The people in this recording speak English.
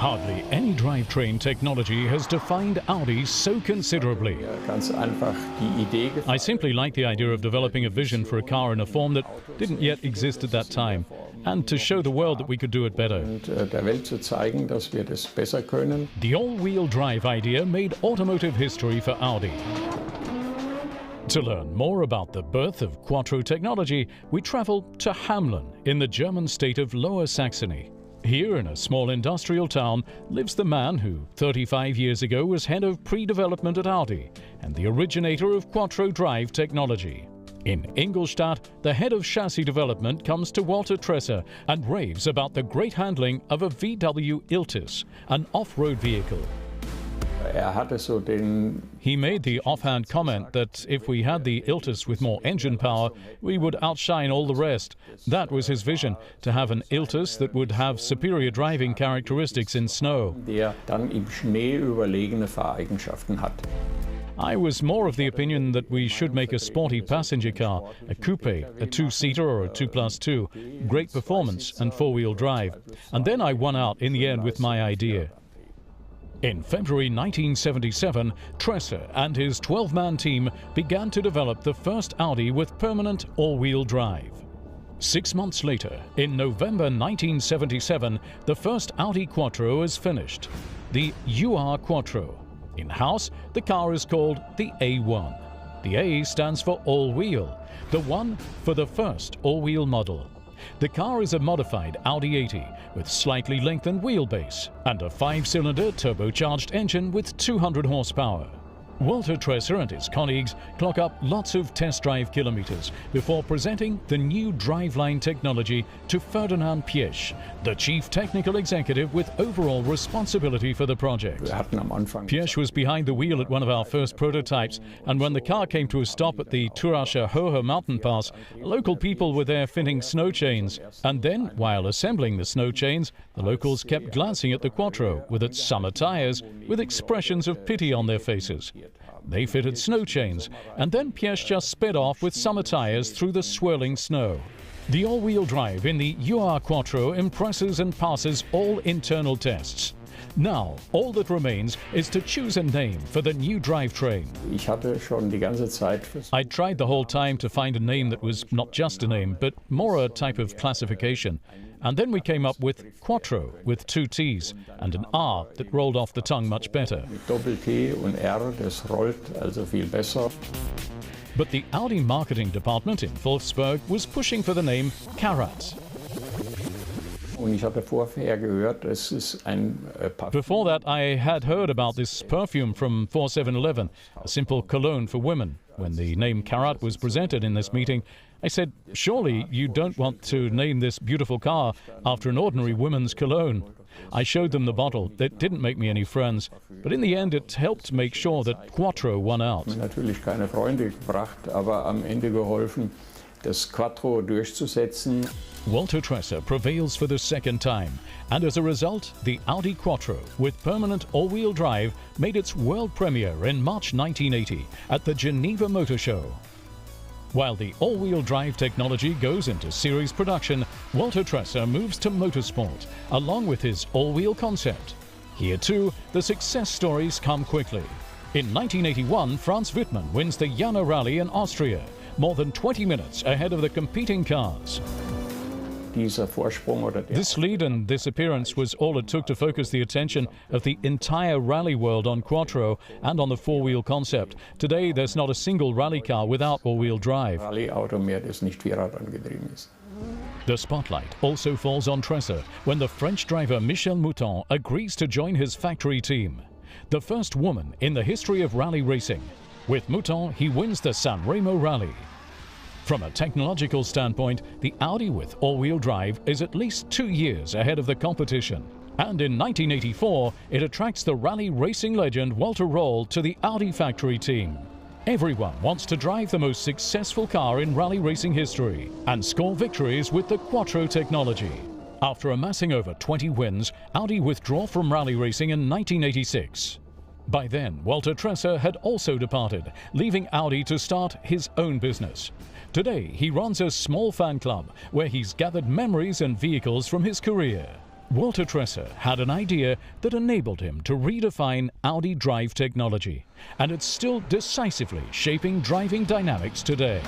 Hardly any drivetrain technology has defined Audi so considerably. I simply like the idea of developing a vision for a car in a form that didn't yet exist at that time, and to show the world that we could do it better. The all-wheel drive idea made automotive history for Audi. To learn more about the birth of Quattro technology, we travel to Hamelin in the German state of Lower Saxony. Here, in a small industrial town, lives the man who 35 years ago was head of pre-development at Audi and the originator of Quattro drive technology. In Ingolstadt, the head of chassis development comes to Walter Tresser and raves about the great handling of a VW Iltis, an off-road vehicle. He made the offhand comment that if we had the Iltis with more engine power, we would outshine all the rest. That was his vision, to have an Iltis that would have superior driving characteristics in snow. I was more of the opinion that we should make a sporty passenger car, a coupe, a two-seater or a 2+2, great performance and four-wheel drive. And then I won out in the end with my idea. In February 1977, Tresser and his 12-man team began to develop the first Audi with permanent all-wheel drive. 6 months later, in November 1977, the first Audi Quattro is finished, the UR Quattro. In-house, the car is called the A1. The A stands for all-wheel, the 1 for the first all-wheel model. The car is a modified Audi 80 with slightly lengthened wheelbase and a 5-cylinder turbocharged engine with 200 horsepower. Walter Tresser and his colleagues clock up lots of test drive kilometers before presenting the new driveline technology to Ferdinand Piëch, the chief technical executive with overall responsibility for the project. Piëch was behind the wheel at one of our first prototypes, and when the car came to a stop at the Turascher Hohe mountain pass, local people were there fitting snow chains. And then, while assembling the snow chains, the locals kept glancing at the Quattro with its summer tires with expressions of pity on their faces. They fitted snow chains, and then Piëch just sped off with summer tires through the swirling snow. The all-wheel drive in the UR Quattro impresses and passes all internal tests. Now, all that remains is to choose a name for the new drivetrain. I tried the whole time to find a name that was not just a name, but more a type of classification. And then we came up with Quattro with 2 T's and an R that rolled off the tongue much better. But the Audi marketing department in Wolfsburg was pushing for the name Karat. Before that, I had heard about this perfume from 4711, a simple cologne for women. When the name Karat was presented in this meeting, I said, surely you don't want to name this beautiful car after an ordinary woman's cologne. I showed them the bottle. That didn't make me any friends, but in the end it helped make sure that Quattro won out. Natürlich keine Freunde gebracht, aber am Ende geholfen, das Quattro durchzusetzen. Walter Tresser prevails for the second time, and as a result, the Audi Quattro with permanent all-wheel drive made its world premiere in March 1980 at the Geneva Motor Show. While the all-wheel drive technology goes into series production, Walter Tresser moves to motorsport, along with his all-wheel concept. Here too, the success stories come quickly. In 1981, Franz Wittmann wins the Jana Rally in Austria, more than 20 minutes ahead of the competing cars. This lead and this appearance was all it took to focus the attention of the entire rally world on Quattro and on the four-wheel concept. Today, there's not a single rally car without all-wheel drive. The spotlight also falls on Tresser when the French driver Michel Mouton agrees to join his factory team. The first woman in the history of rally racing. With Mouton, he wins the San Remo Rally. From a technological standpoint, the Audi with all-wheel drive is at least 2 years ahead of the competition. And in 1984, it attracts the rally racing legend Walter Röhrl to the Audi factory team. Everyone wants to drive the most successful car in rally racing history and score victories with the Quattro technology. After amassing over 20 wins, Audi withdraw from rally racing in 1986. By then, Walter Tresser had also departed, leaving Audi to start his own business. Today, he runs a small fan club where he's gathered memories and vehicles from his career. Walter Tresser had an idea that enabled him to redefine Audi drive technology, and it's still decisively shaping driving dynamics today.